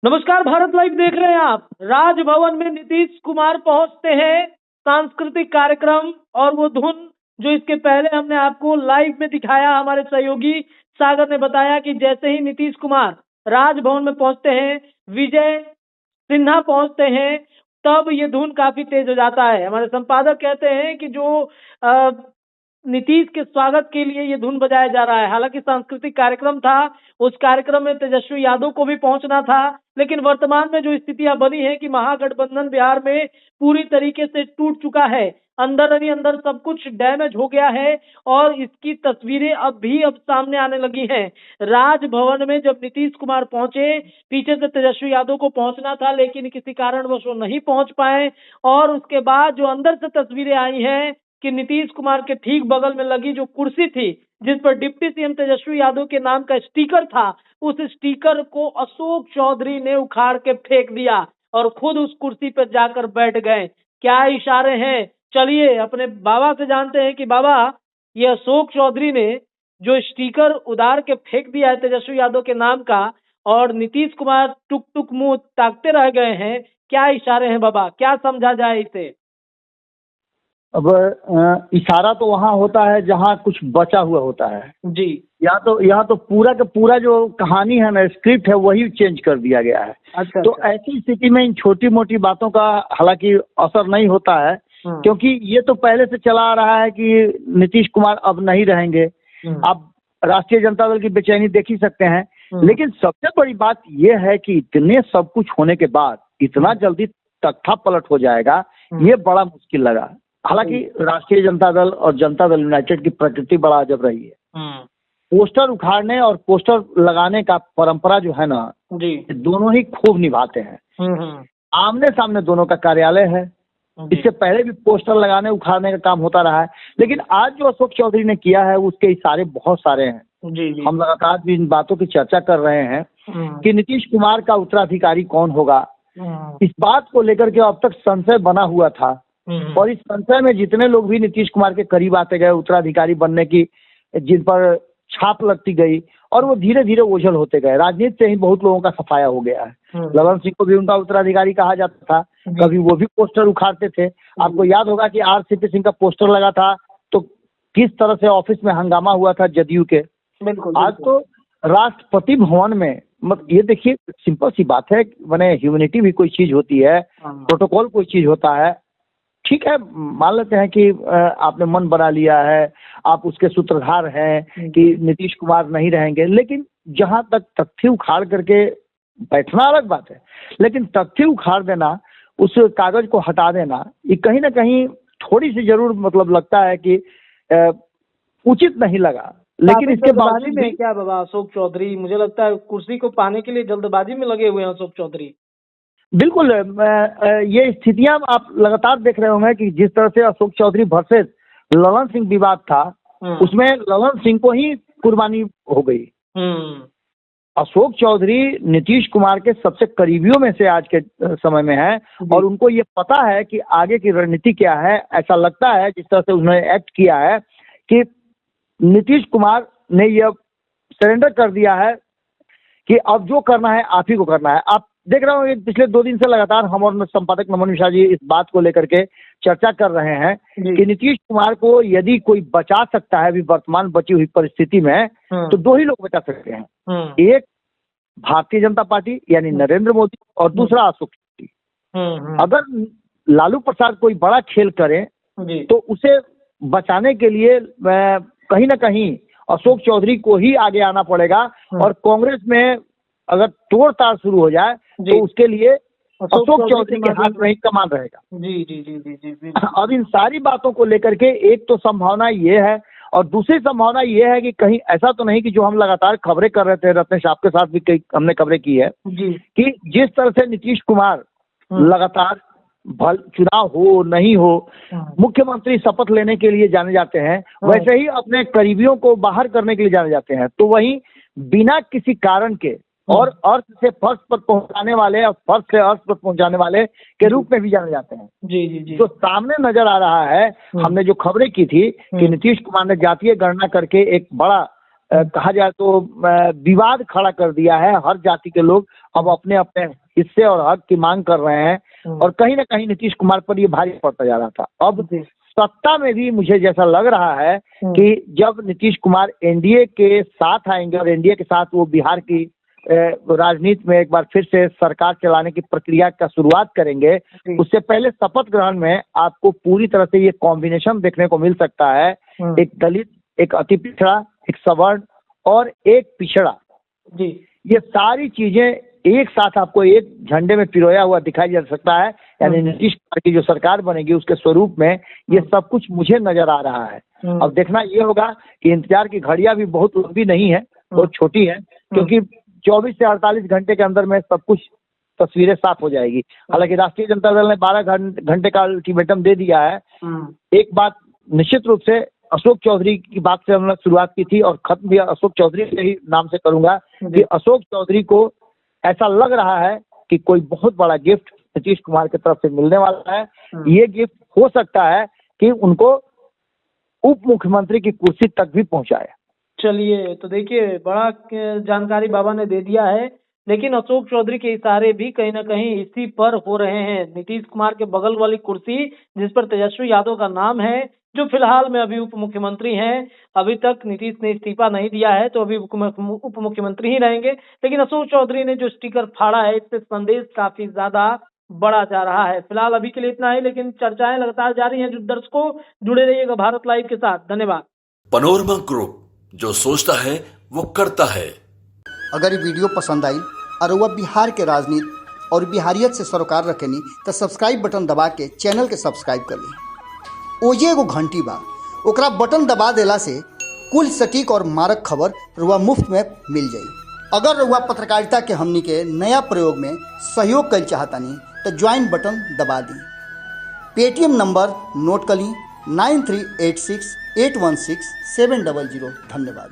नमस्कार, भारत लाइव देख रहे हैं आप। राजभवन में नीतीश कुमार पहुंचते हैं, सांस्कृतिक कार्यक्रम और वो धुन जो इसके पहले हमने आपको लाइव में दिखाया। हमारे सहयोगी सागर ने बताया कि जैसे ही नीतीश कुमार राजभवन में पहुंचते हैं, विजय सिन्हा पहुंचते हैं, तब ये धुन काफी तेज हो जाता है। हमारे संपादक कहते हैं कि जो अ, नीतीश के स्वागत के लिए ये धुन बजाया जा रहा है। हालांकि सांस्कृतिक कार्यक्रम था, उस कार्यक्रम में तेजस्वी यादव को भी पहुंचना था, लेकिन वर्तमान में जो स्थितियां बनी है कि महागठबंधन बिहार में पूरी तरीके से टूट चुका है। अंदर ही अंदर सब कुछ डैमेज हो गया है और इसकी तस्वीरें अब सामने आने लगी हैं। राजभवन में जब नीतीश कुमार पहुंचे, पीछे से तेजस्वी यादव को पहुंचना था, लेकिन किसी कारणवश वो नहीं पहुंच पाए। और उसके बाद जो अंदर से तस्वीरें आई हैं कि नीतीश कुमार के ठीक बगल में लगी जो कुर्सी थी, जिस पर डिप्टी सीएम तेजस्वी यादव के नाम का स्टिकर था, उस स्टिकर को अशोक चौधरी ने उखाड़ के फेंक दिया और खुद उस कुर्सी पर जाकर बैठ गए। क्या इशारे हैं, चलिए अपने बाबा से जानते हैं कि बाबा, ये अशोक चौधरी ने जो स्टिकर उतार के फेंक दिया है तेजस्वी यादव के नाम का, और नीतीश कुमार टुक टुक मुंह ताकते रह गए हैं, क्या इशारे हैं बाबा, क्या समझा जाए इसे? अब इशारा तो वहाँ होता है जहाँ कुछ बचा हुआ होता है। जी। यहाँ तो पूरा का पूरा जो कहानी है ना, स्क्रिप्ट है, वही चेंज कर दिया गया है। अच्छा, तो अच्छा। ऐसी स्थिति में इन छोटी मोटी बातों का हालांकि असर नहीं होता है, क्योंकि ये तो पहले से चला आ रहा है कि नीतीश कुमार अब नहीं रहेंगे। आप राष्ट्रीय जनता दल की बेचैनी देख ही सकते हैं। लेकिन सबसे बड़ी बात यह है कि इतने सब कुछ होने के बाद इतना जल्दी तख्ता पलट हो जाएगा, ये बड़ा मुश्किल लगा। हालांकि राष्ट्रीय जनता दल और जनता दल यूनाइटेड की प्रकृति बड़ा अजब रही है। पोस्टर उखाड़ने और पोस्टर लगाने का परंपरा जो है ना जी, दोनों ही खूब निभाते हैं। आमने सामने दोनों का कार्यालय है। इससे पहले भी पोस्टर लगाने उखाड़ने का काम होता रहा है, लेकिन आज जो अशोक चौधरी ने किया है उसके इशारे बहुत सारे हैं। जी, जी। हम लगातार भी इन बातों की चर्चा कर रहे हैं कि नीतीश कुमार का उत्तराधिकारी कौन होगा। इस बात को लेकर के अब तक संशय बना हुआ था, और इस संशय में जितने लोग भी नीतीश कुमार के करीब आते गए, उत्तराधिकारी बनने की जिन पर छाप लगती गई, और वो धीरे धीरे ओझल होते गए। राजनीति से ही बहुत लोगों का सफाया हो गया है। ललन सिंह को भी उनका उत्तराधिकारी कहा जाता था, कभी वो भी पोस्टर उखाड़ते थे। आपको याद होगा कि आरसीपी सिंह का पोस्टर लगा था तो किस तरह से ऑफिस में हंगामा हुआ था जदयू के। आज तो राष्ट्रपति भवन में, मतलब ये देखिए, सिंपल सी बात है, मैंने ह्यूमैनिटी भी कोई चीज होती है, प्रोटोकॉल कोई चीज होता है। ठीक है, मान लेते हैं कि आपने मन बना लिया है, आप उसके सूत्रधार हैं कि नीतीश कुमार नहीं रहेंगे, लेकिन जहां तक तथ्य उखाड़ करके बैठना अलग बात है, लेकिन तथ्य उखाड़ देना, उस कागज को हटा देना, ये कहीं ना कहीं थोड़ी सी जरूर मतलब लगता है कि उचित नहीं लगा। लेकिन इसके बावजूद में क्या बाबा अशोक चौधरी, मुझे लगता है कुर्सी को पाने के लिए जल्दबाजी में लगे हुए हैं अशोक चौधरी। बिल्कुल, ये स्थितियां आप लगातार देख रहे होंगे कि जिस तरह से अशोक चौधरी वर्सेस ललन सिंह विवाद था, उसमें ललन सिंह को ही कुर्बानी हो गई। अशोक चौधरी नीतीश कुमार के सबसे करीबियों में से आज के समय में है, और उनको ये पता है कि आगे की रणनीति क्या है। ऐसा लगता है जिस तरह से उन्होंने एक्ट किया है कि नीतीश कुमार ने यह सरेंडर कर दिया है कि अब जो करना है आप ही को करना है। आप देख रहे हो पिछले 2 दिन से लगातार हम और संपादक नमन मिश्रा जी इस बात को लेकर के चर्चा कर रहे हैं कि नीतीश कुमार को यदि कोई बचा सकता है अभी वर्तमान बची हुई परिस्थिति में, तो 2 ही लोग बचा सकते हैं। एक भारतीय जनता पार्टी यानी नरेंद्र मोदी, और दूसरा अशोक चौधरी। अगर लालू प्रसाद कोई बड़ा खेल करे तो उसे बचाने के लिए कहीं ना कहीं अशोक चौधरी को ही आगे आना पड़ेगा, और कांग्रेस में अगर तोड़ ताड़ शुरू हो जाए तो उसके लिए अशोक चौधरी के हाथ में ही कमान रहेगा। जी जी जी जी जी। अब इन सारी बातों को लेकर के एक तो संभावना ये है, और दूसरी संभावना ये है कि कहीं ऐसा तो नहीं कि जो हम लगातार खबरें कर रहे थे, रत्नेश आपके साथ भी कई हमने खबरें की है कि जिस तरह से नीतीश कुमार लगातार चुनाव हो नहीं हो, मुख्यमंत्री शपथ लेने के लिए जाने जाते हैं, वैसे ही अपने करीबियों को बाहर करने के लिए जाने जाते हैं। तो वहीं बिना किसी कारण के और अर्थ से फर्श पर पहुंचाने वाले और फर्श से अर्थ पर पहुंचाने वाले के रूप में भी जाने जाते हैं। जी जी जी। जो सामने नजर आ रहा है, हमने जो खबरें की थी कि नीतीश कुमार ने जातीय गणना करके एक बड़ा कहा जाए तो विवाद खड़ा कर दिया है। हर जाति के लोग अब अपने अपने हिस्से और हक की मांग कर रहे हैं और कहीं ना कहीं नीतीश कुमार पर ये भारी पड़ता जा रहा था। अब सत्ता में भी मुझे जैसा लग रहा है कि जब नीतीश कुमार एनडीए के साथ आएंगे और एनडीए के साथ वो बिहार की राजनीति में एक बार फिर से सरकार चलाने की प्रक्रिया का शुरुआत करेंगे, उससे पहले शपथ ग्रहण में आपको पूरी तरह से ये कॉम्बिनेशन देखने को मिल सकता है। एक दलित, एक अति पिछड़ा, एक सवर्ण और एक पिछड़ा, जी, ये सारी चीजें एक साथ आपको एक झंडे में पिरोया हुआ दिखाई जा सकता है। यानी नीतीश कुमार की जो सरकार बनेगी उसके स्वरूप में ये सब कुछ मुझे नजर आ रहा है। अब देखना ये होगा कि इंतजार की घड़ियां भी बहुत लंबी नहीं है, बहुत छोटी है, क्योंकि 24 से 48 घंटे के अंदर में सब कुछ तस्वीरें साफ हो जाएगी। हालांकि राष्ट्रीय जनता दल ने 12 घंटे का अल्टीमेटम दे दिया है। एक बात निश्चित रूप से अशोक चौधरी की बात से हमने शुरुआत की थी और खत्म भी अशोक चौधरी के ही नाम से करूंगा कि अशोक चौधरी को ऐसा लग रहा है कि कोई बहुत बड़ा गिफ्ट नीतीश कुमार की तरफ से मिलने वाला है। ये गिफ्ट हो सकता है कि उनको उप मुख्यमंत्री की कुर्सी तक भी पहुंचाए। चलिए, तो देखिए बड़ा जानकारी बाबा ने दे दिया है, लेकिन अशोक चौधरी के इशारे भी कहीं ना कहीं इसी पर हो रहे हैं। नीतीश कुमार के बगल वाली कुर्सी जिस पर तेजस्वी यादव का नाम है, जो फिलहाल में अभी उप मुख्यमंत्री हैं, अभी तक नीतीश ने इस्तीफा नहीं दिया है तो अभी उप मुख्यमंत्री ही रहेंगे। लेकिन अशोक चौधरी ने जो स्टिकर फाड़ा है, इससे संदेश काफी ज्यादा बड़ा जा रहा है। फिलहाल अभी के लिए इतना ही, लेकिन चर्चाएं लगातार जारी हैं। जो दर्शकों जुड़े रहिएगा भारत लाइव के साथ। धन्यवाद। पनोरमा ग्रुप, जो सोचता है वो करता है। अगर ये वीडियो पसंद आई और वह बिहार के राजनीति और बिहारियत से सरोकार रखेनी तो सब्सक्राइब बटन दबा के चैनल के सब्सक्राइब कर ली। ओजे एगो घंटी बा, ओकरा बटन दबा देला से कुल सटीक और मारक खबर रुआ मुफ्त में मिल जाई। अगर रुआ पत्रकारिता के हमनी के नया प्रयोग में सहयोग कर चाहतानी तो ज्वाइन बटन दबा दी। पेटीएम नंबर नोट कर ली 9386816700। धन्यवाद।